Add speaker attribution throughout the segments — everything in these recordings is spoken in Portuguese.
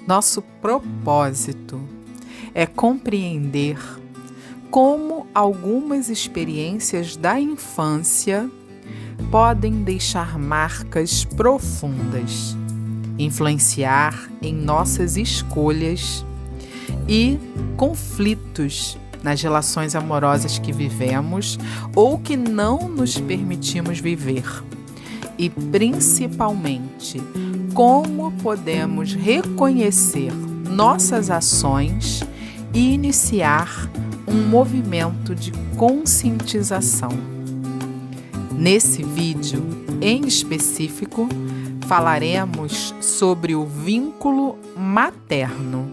Speaker 1: Nosso propósito é compreender como algumas experiências da infância podem deixar marcas profundas, influenciar em nossas escolhas e conflitos nas relações amorosas que vivemos ou que não nos permitimos viver. E, principalmente, como podemos reconhecer nossas ações e iniciar um movimento de conscientização. Nesse vídeo, em específico, falaremos sobre o vínculo materno.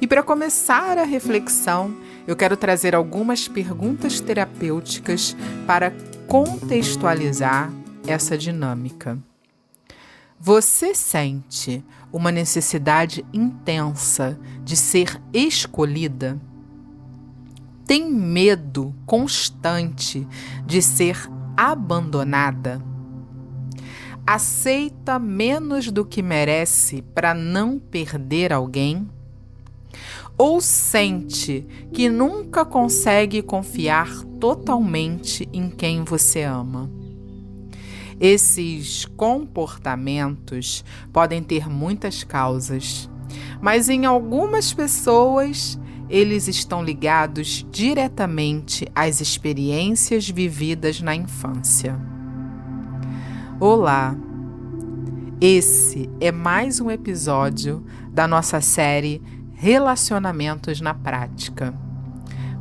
Speaker 1: E para começar a reflexão, eu quero trazer algumas perguntas terapêuticas para contextualizar essa dinâmica. Você sente uma necessidade intensa de ser escolhida? Tem medo constante de ser abandonada? Aceita menos do que merece para não perder alguém? Ou sente que nunca consegue confiar totalmente em quem você ama? Esses comportamentos podem ter muitas causas, mas em algumas pessoas eles estão ligados diretamente às experiências vividas na infância. Olá! Esse é mais um episódio da nossa série Relacionamentos na Prática.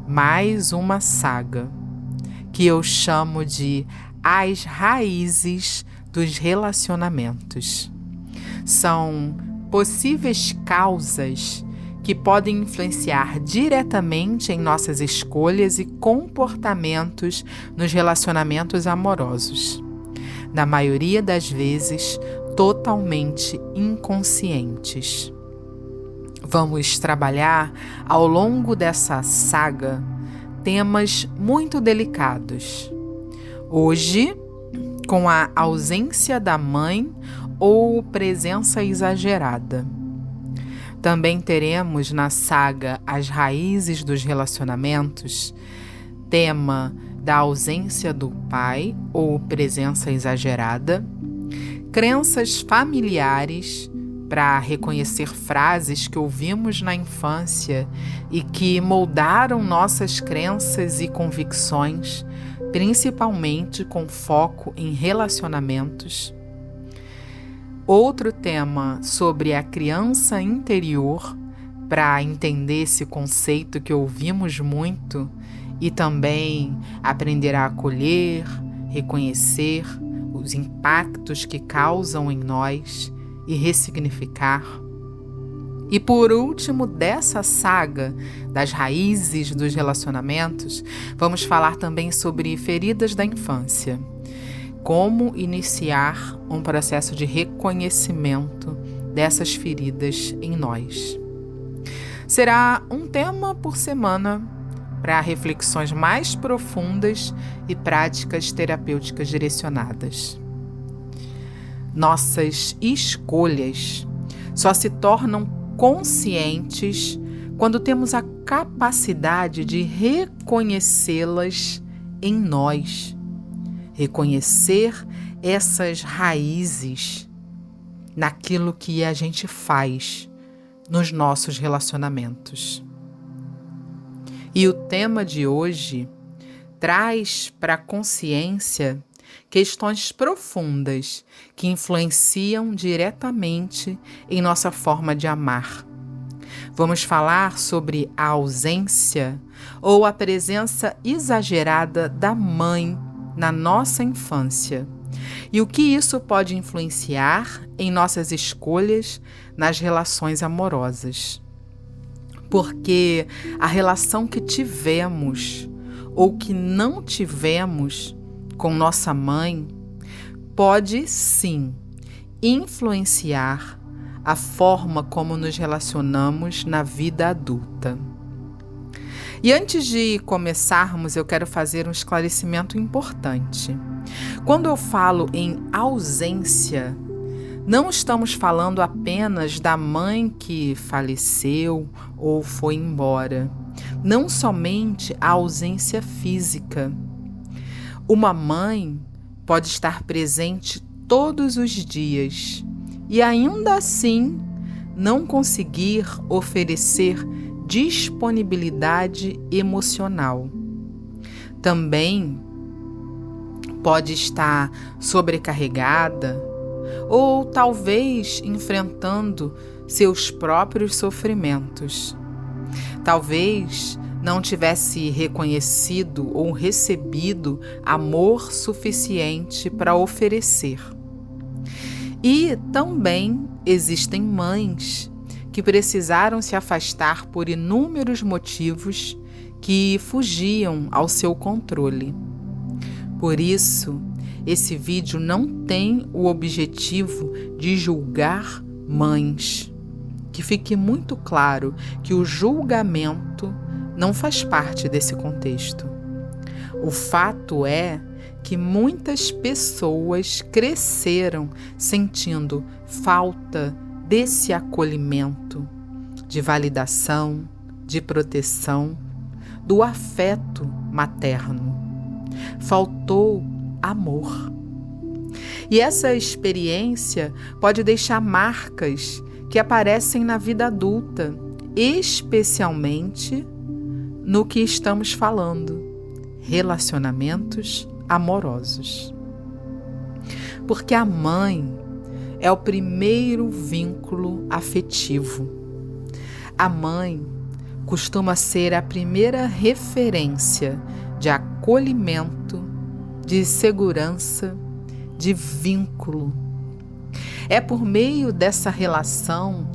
Speaker 1: Mais uma saga que eu chamo de As Raízes dos Relacionamentos. São possíveis causas que podem influenciar diretamente em nossas escolhas e comportamentos nos relacionamentos amorosos. Na maioria das vezes, totalmente inconscientes. Vamos trabalhar ao longo dessa saga temas muito delicados. Hoje, com a ausência da mãe ou presença exagerada. Também teremos na saga As Raízes dos Relacionamentos, tema da ausência do pai ou presença exagerada, crenças familiares para reconhecer frases que ouvimos na infância e que moldaram nossas crenças e convicções, principalmente com foco em relacionamentos. Outro tema sobre a criança interior, para entender esse conceito que ouvimos muito e também aprender a acolher, reconhecer os impactos que causam em nós e ressignificar. E por último dessa saga das raízes dos relacionamentos, vamos falar também sobre feridas da infância. Como iniciar um processo de reconhecimento dessas feridas em nós. Será um tema por semana para reflexões mais profundas e práticas terapêuticas direcionadas. Nossas escolhas só se tornam conscientes quando temos a capacidade de reconhecê-las em nós. Reconhecer essas raízes naquilo que a gente faz nos nossos relacionamentos. E o tema de hoje traz para a consciência questões profundas que influenciam diretamente em nossa forma de amar. Vamos falar sobre a ausência ou a presença exagerada da mãe na nossa infância e o que isso pode influenciar em nossas escolhas nas relações amorosas. Porque a relação que tivemos ou que não tivemos com nossa mãe pode sim influenciar a forma como nos relacionamos na vida adulta. E antes de começarmos, eu quero fazer um esclarecimento importante. Quando eu falo em ausência, Não estamos falando apenas da mãe que faleceu ou foi embora, não somente a ausência física. Uma mãe pode estar presente todos os dias e ainda assim não conseguir oferecer disponibilidade emocional. Também pode estar sobrecarregada ou talvez enfrentando seus próprios sofrimentos. Talvez não tivesse reconhecido ou recebido amor suficiente para oferecer. E também existem mães que precisaram se afastar por inúmeros motivos que fugiam ao seu controle. Por isso, esse vídeo não tem o objetivo de julgar mães. Que fique muito claro que o julgamento não faz parte desse contexto. O fato é que muitas pessoas cresceram sentindo falta desse acolhimento, de validação, de proteção, do afeto materno. Faltou amor. E essa experiência pode deixar marcas que aparecem na vida adulta, especialmente no que estamos falando, relacionamentos amorosos. Porque a mãe é o primeiro vínculo afetivo. A mãe costuma ser a primeira referência de acolhimento, de segurança, de vínculo. É por meio dessa relação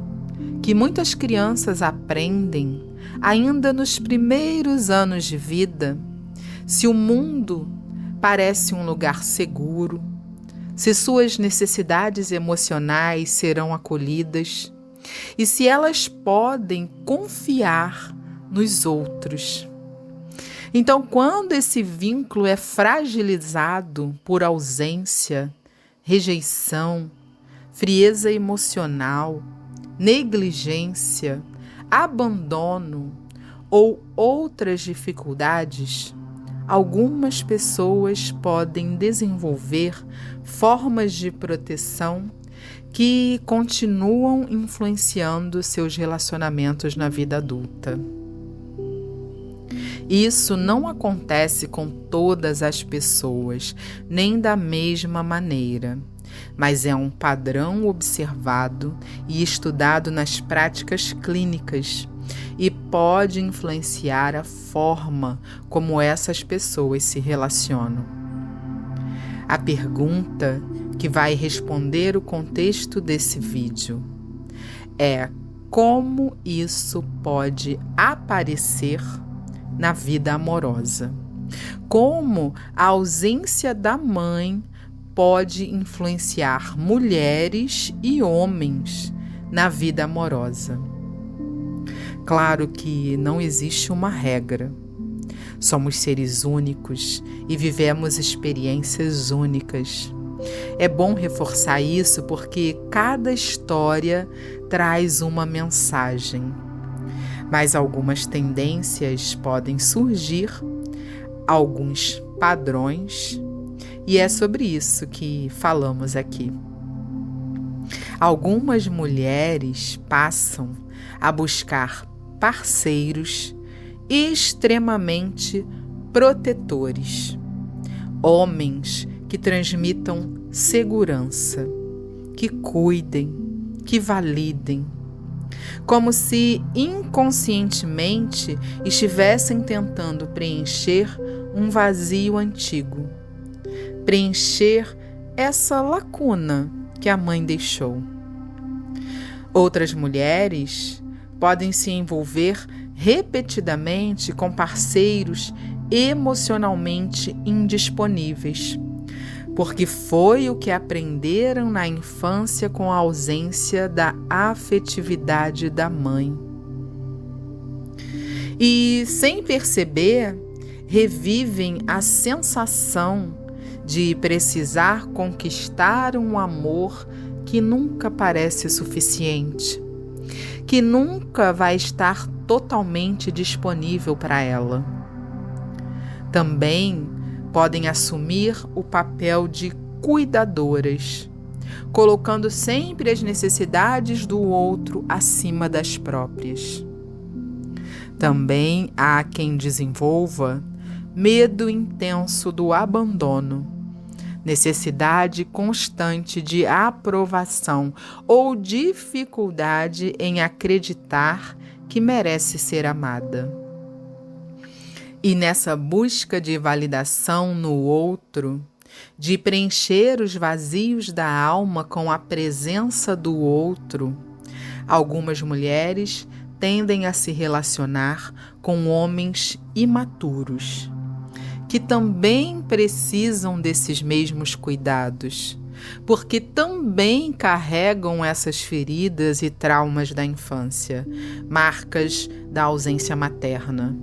Speaker 1: que muitas crianças aprendem, ainda nos primeiros anos de vida, se o mundo parece um lugar seguro, se suas necessidades emocionais serão acolhidas e se elas podem confiar nos outros. Então, quando esse vínculo é fragilizado por ausência, rejeição, frieza emocional, negligência, abandono ou outras dificuldades, algumas pessoas podem desenvolver formas de proteção que continuam influenciando seus relacionamentos na vida adulta. Isso não acontece com todas as pessoas, nem da mesma maneira, mas é um padrão observado e estudado nas práticas clínicas e pode influenciar a forma como essas pessoas se relacionam. A pergunta que vai responder o contexto desse vídeo é: como isso pode aparecer na vida amorosa? Como a ausência da mãe pode influenciar mulheres e homens na vida amorosa? Claro que não existe uma regra. Somos seres únicos e vivemos experiências únicas. É bom reforçar isso porque cada história traz uma mensagem. Mas algumas tendências podem surgir, alguns padrões, e é sobre isso que falamos aqui. Algumas mulheres passam a buscar parceiros extremamente protetores, homens que transmitam segurança, que cuidem, que validem, como se inconscientemente estivessem tentando preencher um vazio antigo, preencher essa lacuna que a mãe deixou. Outras mulheres podem se envolver repetidamente com parceiros emocionalmente indisponíveis, porque foi o que aprenderam na infância com a ausência da afetividade da mãe. E, sem perceber, revivem a sensação de precisar conquistar um amor que nunca parece suficiente, que nunca vai estar totalmente disponível para ela. Também podem assumir o papel de cuidadoras, colocando sempre as necessidades do outro acima das próprias. Também há quem desenvolva medo intenso do abandono, necessidade constante de aprovação ou dificuldade em acreditar que merece ser amada. E nessa busca de validação no outro, de preencher os vazios da alma com a presença do outro, algumas mulheres tendem a se relacionar com homens imaturos, que também precisam desses mesmos cuidados, porque também carregam essas feridas e traumas da infância, marcas da ausência materna.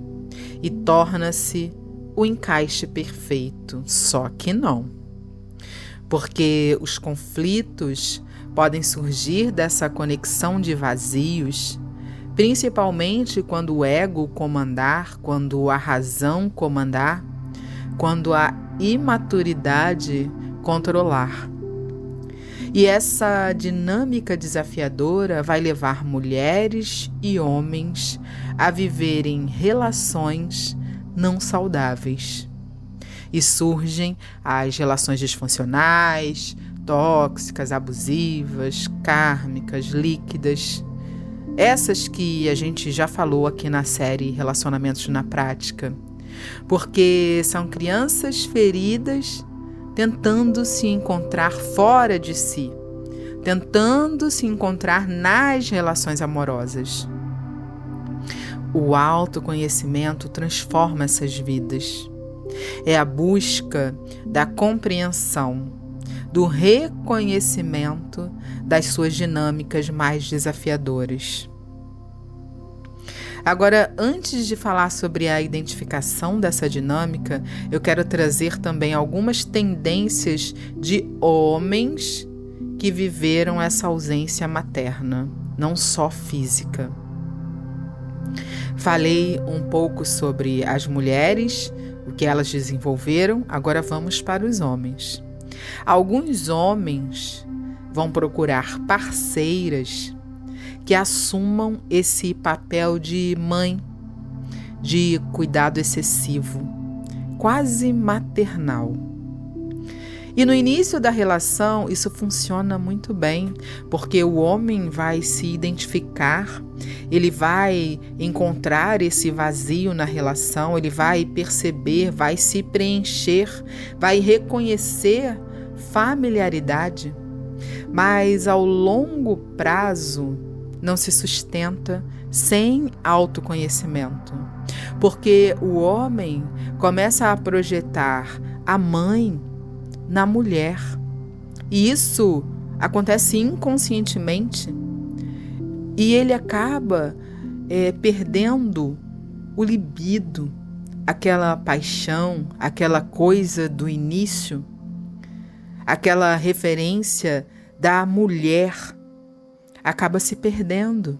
Speaker 1: E torna-se o encaixe perfeito, só que não. Porque os conflitos podem surgir dessa conexão de vazios, principalmente quando o ego comandar, quando a razão comandar, quando a imaturidade controlar. E essa dinâmica desafiadora vai levar mulheres e homens a viverem relações não saudáveis. E surgem as relações disfuncionais, tóxicas, abusivas, kármicas, líquidas. Essas que a gente já falou aqui na série Relacionamentos na Prática. Porque são crianças feridas tentando se encontrar fora de si, tentando se encontrar nas relações amorosas. O autoconhecimento transforma essas vidas. É a busca da compreensão, do reconhecimento das suas dinâmicas mais desafiadoras. Agora, antes de falar sobre a identificação dessa dinâmica, eu quero trazer também algumas tendências de homens que viveram essa ausência materna, não só física. Falei um pouco sobre as mulheres, o que elas desenvolveram, agora vamos para os homens. Alguns homens vão procurar parceiras que assumam esse papel de mãe, de cuidado excessivo, quase maternal. E no início da relação isso funciona muito bem, porque o homem vai se identificar, ele vai encontrar esse vazio na relação, ele vai perceber, vai se preencher, vai reconhecer familiaridade, mas ao longo prazo não se sustenta sem autoconhecimento, porque o homem começa a projetar a mãe na mulher, e isso acontece inconscientemente, e ele acaba perdendo o libido, aquela paixão, aquela coisa do início, aquela referência da mulher, acaba se perdendo.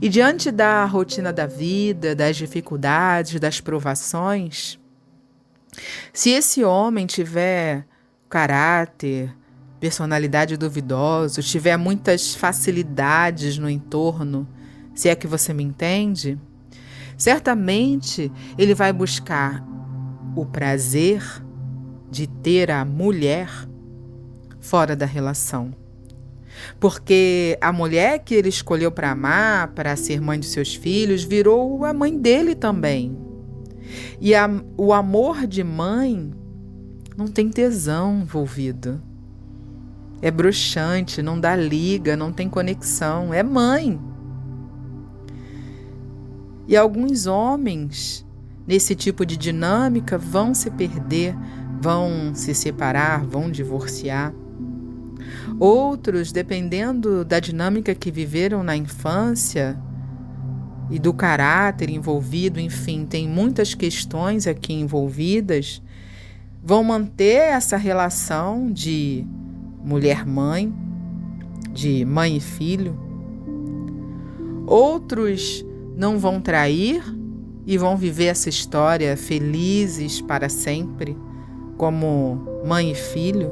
Speaker 1: E diante da rotina da vida, das dificuldades, das provações, se esse homem tiver caráter, personalidade duvidosa, tiver muitas facilidades no entorno, se é que você me entende, certamente ele vai buscar o prazer de ter a mulher fora da relação. Porque a mulher que ele escolheu para amar, para ser mãe de seus filhos, virou a mãe dele também. E o amor de mãe não tem tesão envolvido. É broxante, não dá liga, não tem conexão. É mãe. E alguns homens, nesse tipo de dinâmica, vão se perder, vão se separar, vão divorciar. Outros, dependendo da dinâmica que viveram na infância e do caráter envolvido, enfim, tem muitas questões aqui envolvidas, vão manter essa relação de mulher-mãe, de mãe e filho. Outros não vão trair e vão viver essa história felizes para sempre, como mãe e filho.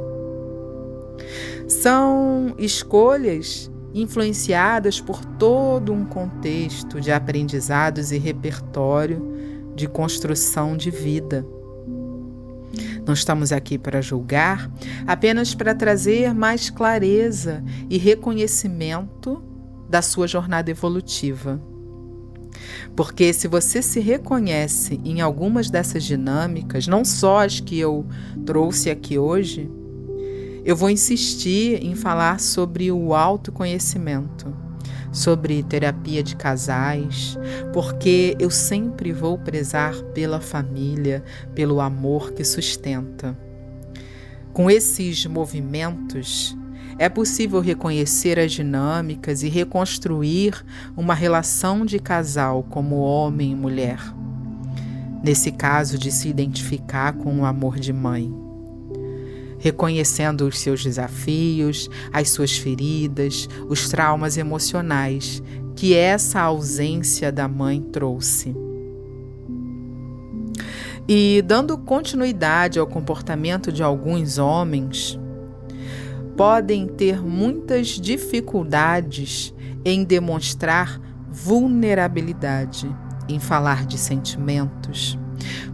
Speaker 1: São escolhas influenciadas por todo um contexto de aprendizados e repertório de construção de vida. Não estamos aqui para julgar, apenas para trazer mais clareza e reconhecimento da sua jornada evolutiva. Porque se você se reconhece em algumas dessas dinâmicas, não só as que eu trouxe aqui hoje, eu vou insistir em falar sobre o autoconhecimento, sobre terapia de casais, porque eu sempre vou prezar pela família, pelo amor que sustenta. Com esses movimentos, é possível reconhecer as dinâmicas e reconstruir uma relação de casal como homem e mulher. Nesse caso, de se identificar com o amor de mãe. Reconhecendo os seus desafios, as suas feridas, os traumas emocionais que essa ausência da mãe trouxe. E dando continuidade ao comportamento de alguns homens, podem ter muitas dificuldades em demonstrar vulnerabilidade, em falar de sentimentos,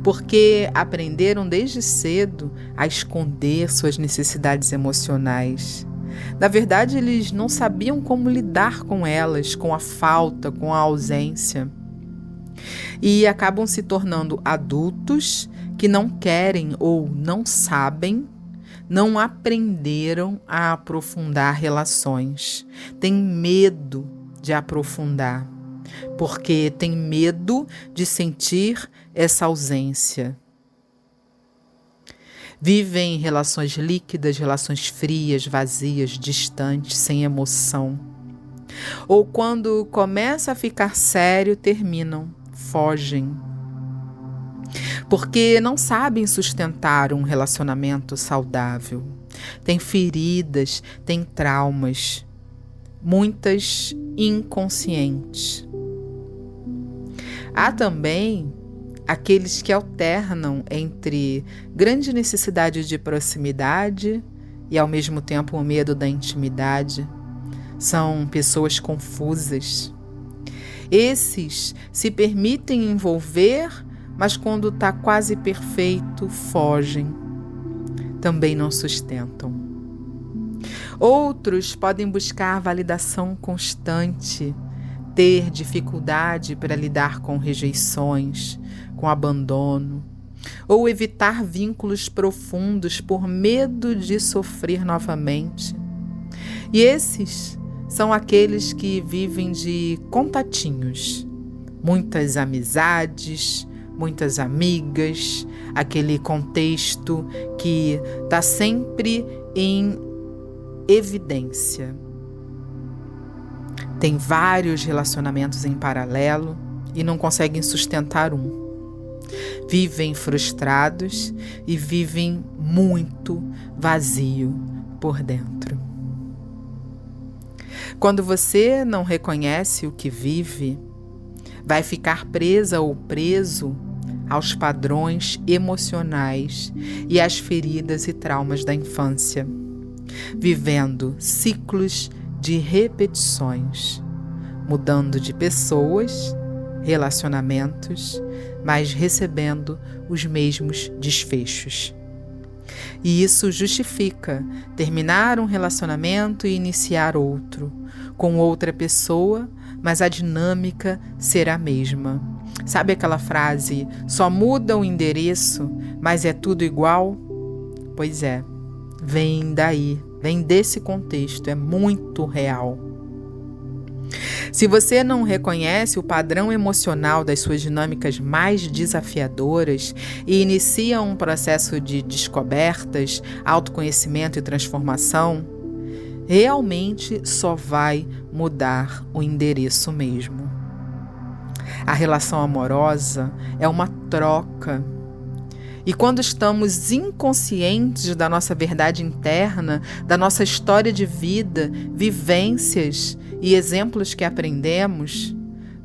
Speaker 1: porque aprenderam desde cedo a esconder suas necessidades emocionais. Na verdade, eles não sabiam como lidar com elas, com a falta, com a ausência. E acabam se tornando adultos que não querem ou não sabem, não aprenderam a aprofundar relações. Têm medo de aprofundar, porque têm medo de sentir essa ausência. Vivem relações líquidas, relações frias, vazias, distantes, sem emoção. Ou quando começa a ficar sério, terminam, fogem. Porque não sabem sustentar um relacionamento saudável. Têm feridas, têm traumas, muitas inconscientes. Há também aqueles que alternam entre grande necessidade de proximidade e, ao mesmo tempo, o medo da intimidade. São pessoas confusas. Esses se permitem envolver, mas quando está quase perfeito, fogem. Também não sustentam. Outros podem buscar validação constante, ter dificuldade para lidar com rejeições, com abandono, ou evitar vínculos profundos por medo de sofrer novamente. E esses são aqueles que vivem de contatinhos, muitas amizades, muitas amigas, aquele contexto que está sempre em evidência. Tem vários relacionamentos em paralelo e não conseguem sustentar um. Vivem frustrados e vivem muito vazio por dentro. Quando você não reconhece o que vive, vai ficar presa ou preso aos padrões emocionais e às feridas e traumas da infância, vivendo ciclos de repetições, mudando de pessoas, relacionamentos, mas recebendo os mesmos desfechos. E isso justifica terminar um relacionamento e iniciar outro, com outra pessoa, mas a dinâmica será a mesma. Sabe aquela frase, só muda o endereço, mas é tudo igual? Pois é, vem daí, vem desse contexto, é muito real. Se você não reconhece o padrão emocional das suas dinâmicas mais desafiadoras e inicia um processo de descobertas, autoconhecimento e transformação, realmente só vai mudar o endereço mesmo. A relação amorosa é uma troca E quando estamos inconscientes da nossa verdade interna, da nossa história de vida, vivências e exemplos que aprendemos,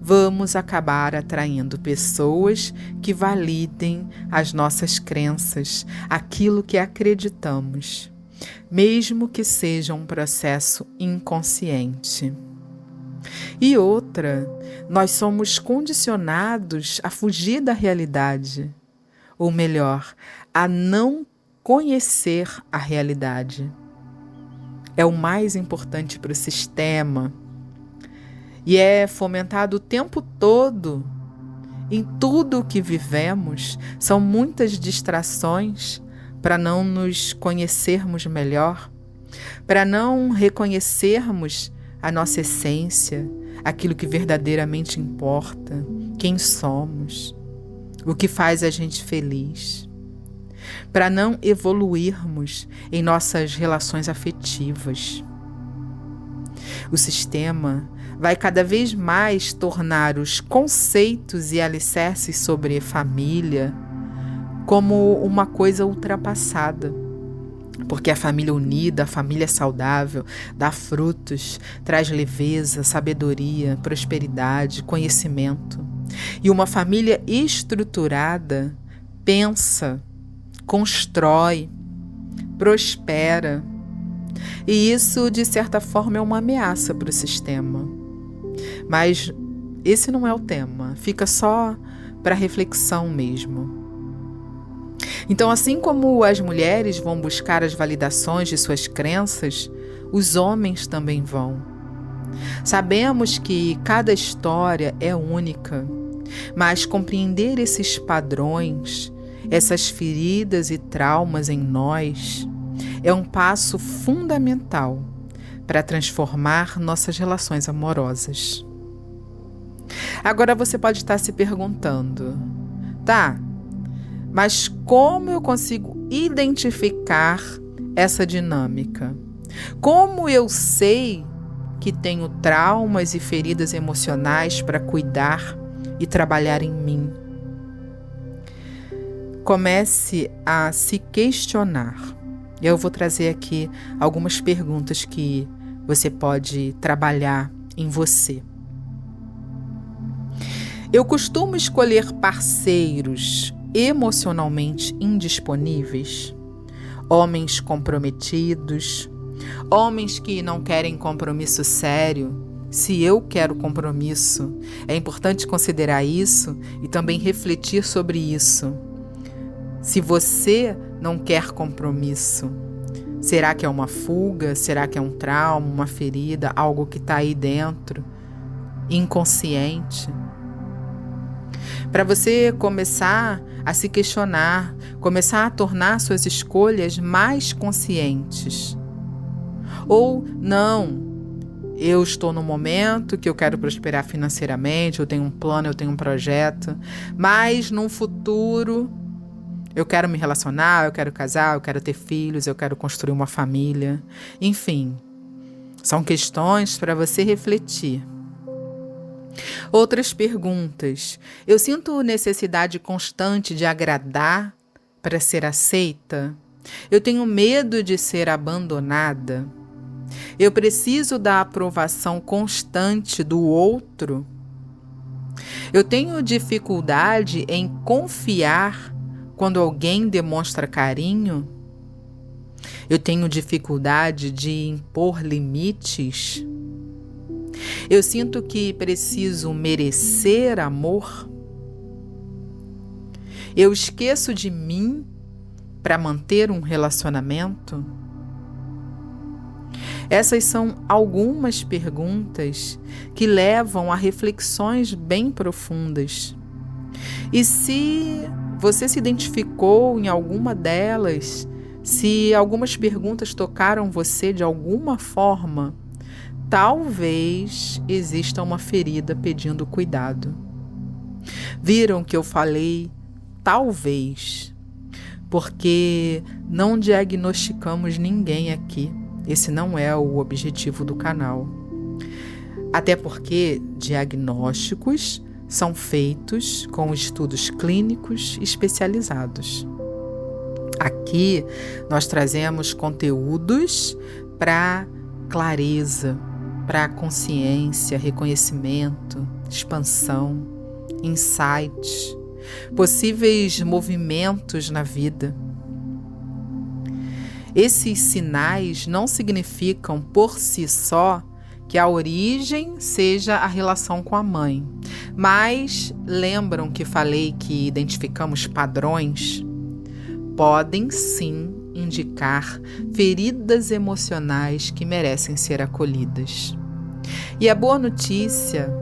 Speaker 1: vamos acabar atraindo pessoas que validem as nossas crenças, aquilo que acreditamos, mesmo que seja um processo inconsciente. E outra, nós somos condicionados a fugir da realidade, ou melhor, a não conhecer a realidade. É o mais importante para o sistema e é fomentado o tempo todo. Em tudo o que vivemos, são muitas distrações para não nos conhecermos melhor, para não reconhecermos a nossa essência, aquilo que verdadeiramente importa, quem somos, o que faz a gente feliz, para não evoluirmos em nossas relações afetivas. O sistema vai cada vez mais tornar os conceitos e alicerces sobre família como uma coisa ultrapassada. Porque a família unida, a família saudável, dá frutos, traz leveza, sabedoria, prosperidade, conhecimento. E uma família estruturada pensa, constrói, prospera. E isso, de certa forma, é uma ameaça para o sistema. Mas esse não é o tema, fica só para reflexão mesmo. Então, assim como as mulheres vão buscar as validações de suas crenças, os homens também vão. Sabemos que cada história é única, mas compreender esses padrões, essas feridas e traumas em nós, é um passo fundamental para transformar nossas relações amorosas. Agora você pode estar se perguntando, tá, mas como eu consigo identificar essa dinâmica? Como eu sei que tenho traumas e feridas emocionais para cuidar e trabalhar em mim? Comece a se questionar. Eu vou trazer aqui algumas perguntas que você pode trabalhar em você. Eu costumo escolher parceiros emocionalmente indisponíveis, homens comprometidos, homens que não querem compromisso sério. Se eu quero compromisso, é importante considerar isso e também refletir sobre isso. Se você não quer compromisso, será que é uma fuga? Será que é um trauma, uma ferida, algo que está aí dentro, inconsciente? Para você começar a se questionar, começar a tornar suas escolhas mais conscientes. Ou não, eu estou num momento que eu quero prosperar financeiramente, eu tenho um plano, eu tenho um projeto, mas num futuro eu quero me relacionar, eu quero casar, eu quero ter filhos, eu quero construir uma família. Enfim, são questões para você refletir. Outras perguntas. Eu sinto necessidade constante de agradar para ser aceita? Eu tenho medo de ser abandonada? Eu preciso da aprovação constante do outro? Eu tenho dificuldade em confiar quando alguém demonstra carinho? Eu tenho dificuldade de impor limites? Eu sinto que preciso merecer amor? Eu esqueço de mim para manter um relacionamento? Essas são algumas perguntas que levam a reflexões bem profundas. E se você se identificou em alguma delas, se algumas perguntas tocaram você de alguma forma, talvez exista uma ferida pedindo cuidado. Viram que eu falei talvez, porque não diagnosticamos ninguém aqui. Esse não é o objetivo do canal. Até porque diagnósticos são feitos com estudos clínicos especializados. Aqui nós trazemos conteúdos para clareza, para consciência, reconhecimento, expansão, insights, possíveis movimentos na vida. Esses sinais não significam por si só que a origem seja a relação com a mãe, mas lembram que falei que identificamos padrões? Podem sim indicar feridas emocionais que merecem ser acolhidas. E a boa notícia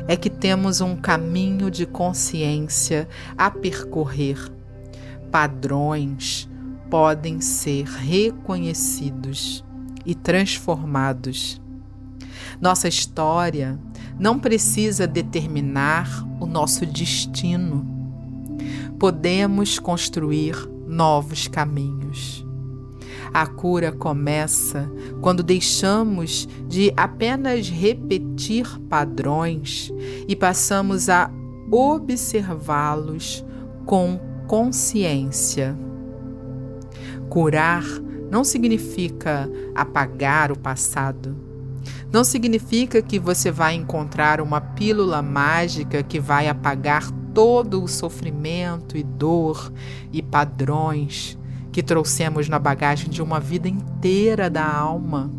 Speaker 1: é que temos um caminho de consciência a percorrer. Padrões podem ser reconhecidos e transformados. Nossa história não precisa determinar o nosso destino. Podemos construir novos caminhos. A cura começa quando deixamos de apenas repetir padrões e passamos a observá-los com consciência. Curar não significa apagar o passado. Não significa que você vai encontrar uma pílula mágica que vai apagar todo o sofrimento e dor e padrões que trouxemos na bagagem de uma vida inteira da alma.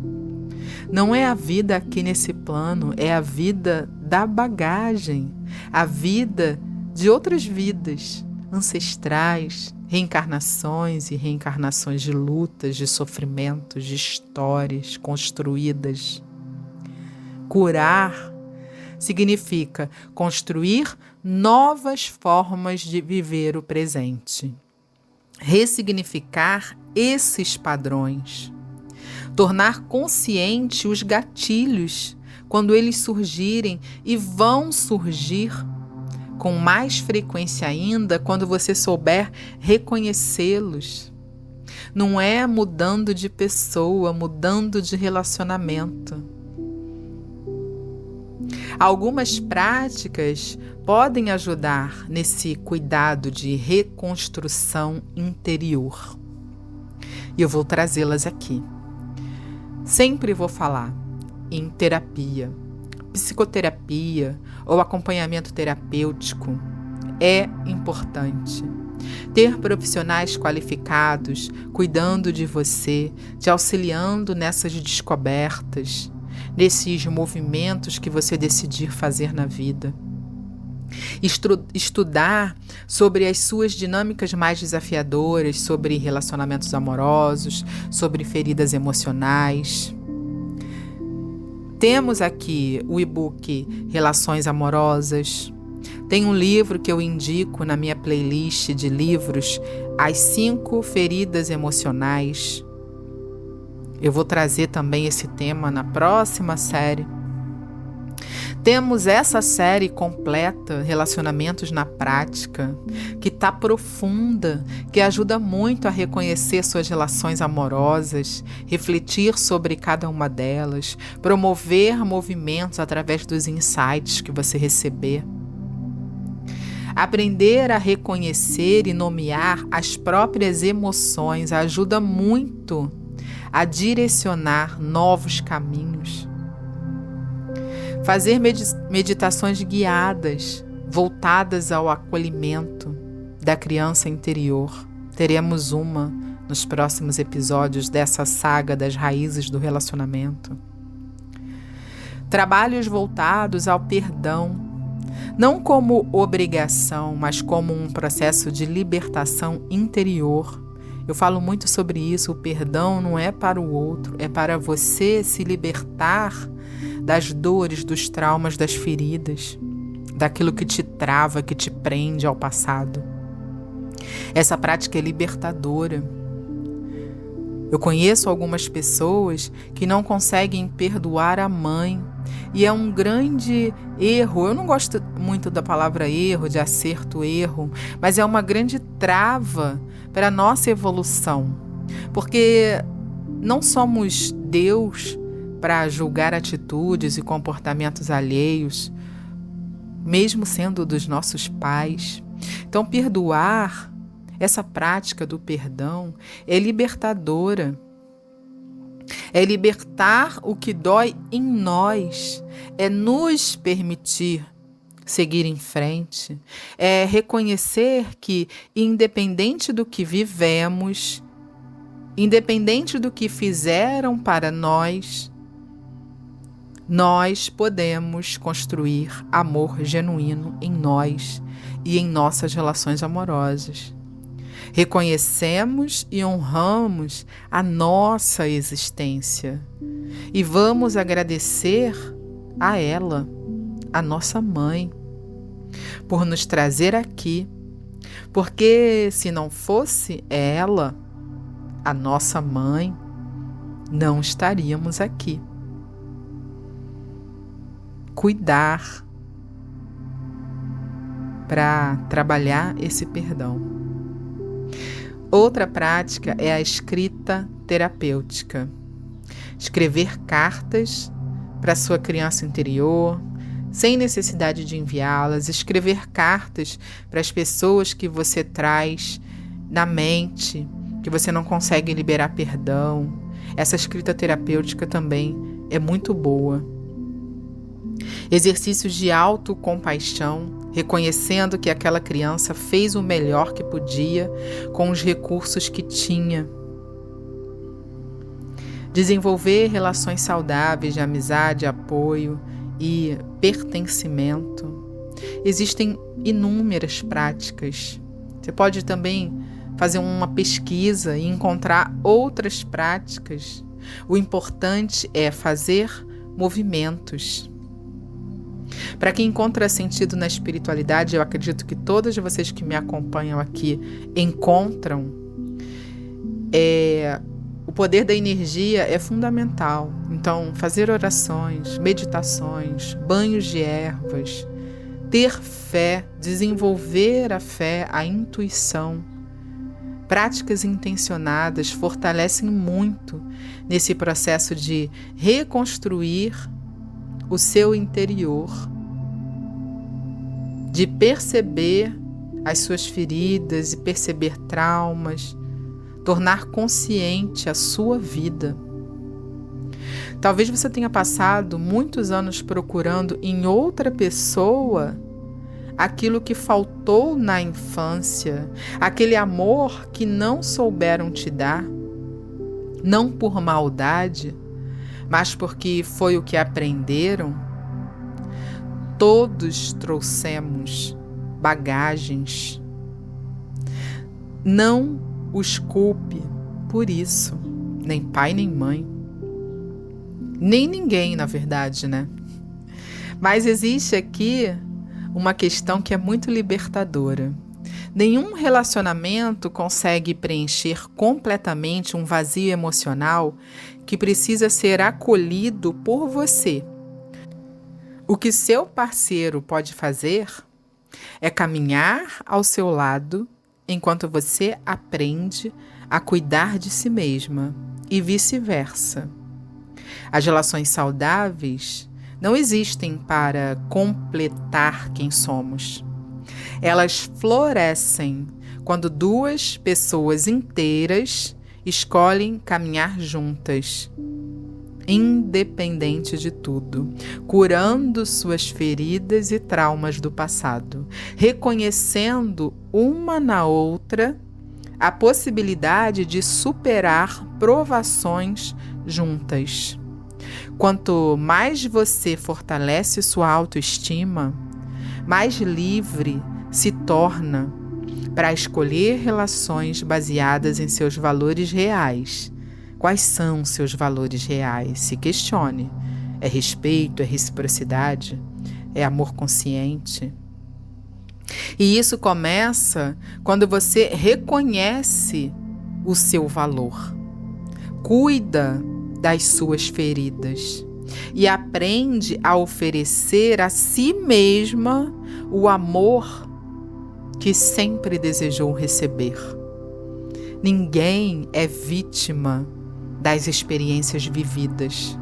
Speaker 1: Não é a vida aqui nesse plano, é a vida da bagagem, a vida de outras vidas ancestrais, reencarnações e reencarnações de lutas, de sofrimentos, de histórias construídas. Curar significa construir novas formas de viver o presente, ressignificar esses padrões, tornar consciente os gatilhos quando eles surgirem e vão surgir com mais frequência ainda quando você souber reconhecê-los. Não é mudando de pessoa, mudando de relacionamento. Algumas práticas podem ajudar nesse cuidado de reconstrução interior. E eu vou trazê-las aqui. Sempre vou falar em terapia, psicoterapia ou acompanhamento terapêutico. É importante ter profissionais qualificados cuidando de você, te auxiliando nessas descobertas, nesses movimentos que você decidir fazer na vida. Estudar sobre as suas dinâmicas mais desafiadoras, sobre relacionamentos amorosos, sobre feridas emocionais. Temos aqui o e-book Relações Amorosas. Tem um livro que eu indico na minha playlist de livros, As 5 Feridas Emocionais. Eu vou trazer também esse tema na próxima série. Temos essa série completa, Relacionamentos na Prática, que está profunda, que ajuda muito a reconhecer suas relações amorosas, refletir sobre cada uma delas, promover movimentos através dos insights que você receber. Aprender a reconhecer e nomear as próprias emoções ajuda muito a direcionar novos caminhos. Fazer meditações guiadas, voltadas ao acolhimento da criança interior. Teremos uma nos próximos episódios dessa saga das raízes do relacionamento. Trabalhos voltados ao perdão, não como obrigação, mas como um processo de libertação interior. Eu falo muito sobre isso, o perdão não é para o outro, é para você se libertar das dores, dos traumas, das feridas, daquilo que te trava, que te prende ao passado. Essa prática é libertadora. Eu conheço algumas pessoas que não conseguem perdoar a mãe, e é um grande erro. Eu não gosto muito da palavra erro, de acerto, erro, mas é uma grande trava para a nossa evolução, porque não somos Deus para julgar atitudes e comportamentos alheios, mesmo sendo dos nossos pais. Então, perdoar Essa prática do perdão é libertadora. É libertar o que dói em nós, é nos permitir seguir em frente, é reconhecer que, independente do que vivemos, independente do que fizeram para nós podemos construir amor genuíno em nós e em nossas relações amorosas. Reconhecemos e honramos a nossa existência e vamos agradecer a ela, a nossa mãe, por nos trazer aqui, porque se não fosse ela, a nossa mãe, não estaríamos aqui. Cuidar para trabalhar esse perdão. Outra prática é a escrita terapêutica. Escrever cartas para sua criança interior, sem necessidade de enviá-las. Escrever cartas para as pessoas que você traz na mente, que você não consegue liberar perdão. Essa escrita terapêutica também é muito boa. Exercícios de autocompaixão, reconhecendo que aquela criança fez o melhor que podia com os recursos que tinha. Desenvolver relações saudáveis de amizade, apoio e pertencimento. Existem inúmeras práticas. Você pode também fazer uma pesquisa e encontrar outras práticas. O importante é fazer movimentos. Para quem encontra sentido na espiritualidade, eu acredito que todas vocês que me acompanham aqui encontram. O poder da energia é fundamental. Então, fazer orações, meditações, banhos de ervas, ter fé, desenvolver a fé, a intuição. Práticas intencionadas fortalecem muito nesse processo de reconstruir o seu interior, de perceber as suas feridas e perceber traumas, tornar consciente a sua vida. Talvez você tenha passado muitos anos procurando em outra pessoa aquilo que faltou na infância, aquele amor que não souberam te dar, não por maldade, mas porque foi o que aprenderam. Todos trouxemos bagagens. Não os culpe por isso, nem pai nem mãe, nem ninguém, na verdade, né? Mas existe aqui uma questão que é muito libertadora. Nenhum relacionamento consegue preencher completamente um vazio emocional que precisa ser acolhido por você. O que seu parceiro pode fazer é caminhar ao seu lado enquanto você aprende a cuidar de si mesma e vice-versa. As relações saudáveis não existem para completar quem somos. Elas florescem quando duas pessoas inteiras escolhem caminhar juntas, independente de tudo, curando suas feridas e traumas do passado, reconhecendo uma na outra a possibilidade de superar provações juntas. Quanto mais você fortalece sua autoestima, mais livre se torna para escolher relações baseadas em seus valores reais. Quais são seus valores reais? Se questione. É respeito? É reciprocidade? É amor consciente? E isso começa quando você reconhece o seu valor, cuida das suas feridas e aprende a oferecer a si mesma o amor que sempre desejou receber. Ninguém é vítima das experiências vividas.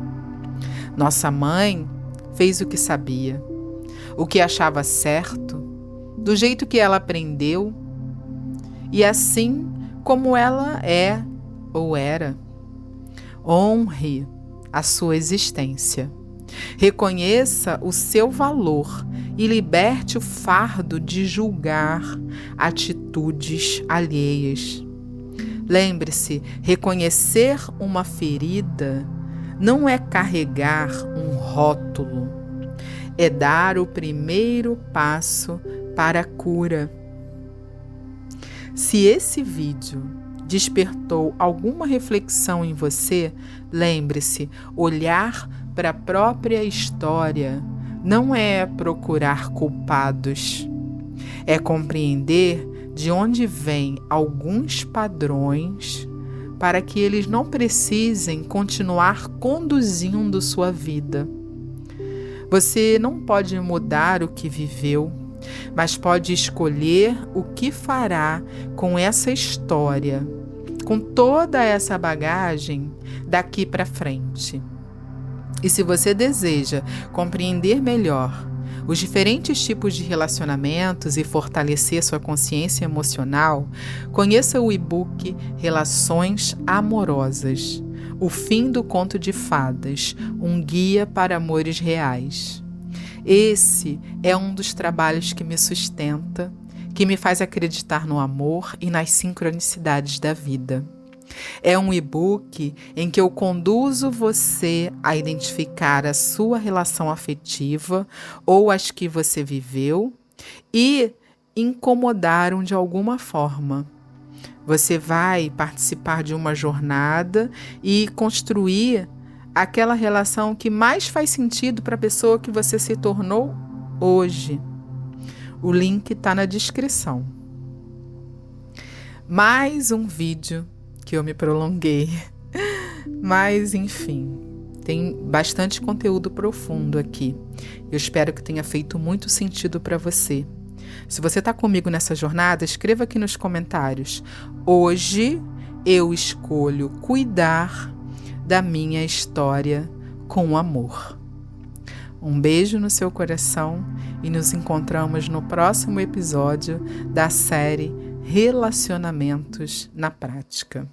Speaker 1: Nossa mãe fez o que sabia, o que achava certo, do jeito que ela aprendeu, e assim como ela é ou era. Honre a sua existência. Reconheça o seu valor e liberte o fardo de julgar atitudes alheias. Lembre-se, reconhecer uma ferida não é carregar um rótulo, é dar o primeiro passo para a cura. Se esse vídeo despertou alguma reflexão em você, lembre-se, olhar para a própria história não é procurar culpados, é compreender de onde vêm alguns padrões para que eles não precisem continuar conduzindo sua vida. Você não pode mudar o que viveu, mas pode escolher o que fará com essa história, com toda essa bagagem daqui para frente. E se você deseja compreender melhor os diferentes tipos de relacionamentos e fortalecer sua consciência emocional, conheça o e-book Relações Amorosas, o fim do conto de fadas, um guia para amores reais. Esse é um dos trabalhos que me sustenta, que me faz acreditar no amor e nas sincronicidades da vida. É um e-book em que eu conduzo você a identificar a sua relação afetiva ou as que você viveu e incomodaram de alguma forma. Você vai participar de uma jornada e construir aquela relação que mais faz sentido para a pessoa que você se tornou hoje. O link está na descrição. Mais um vídeo que eu me prolonguei, mas enfim, tem bastante conteúdo profundo aqui. Eu espero que tenha feito muito sentido para você. Se você está comigo nessa jornada, escreva aqui nos comentários. Hoje eu escolho cuidar da minha história com amor. Um beijo no seu coração e nos encontramos no próximo episódio da série Relacionamentos na Prática.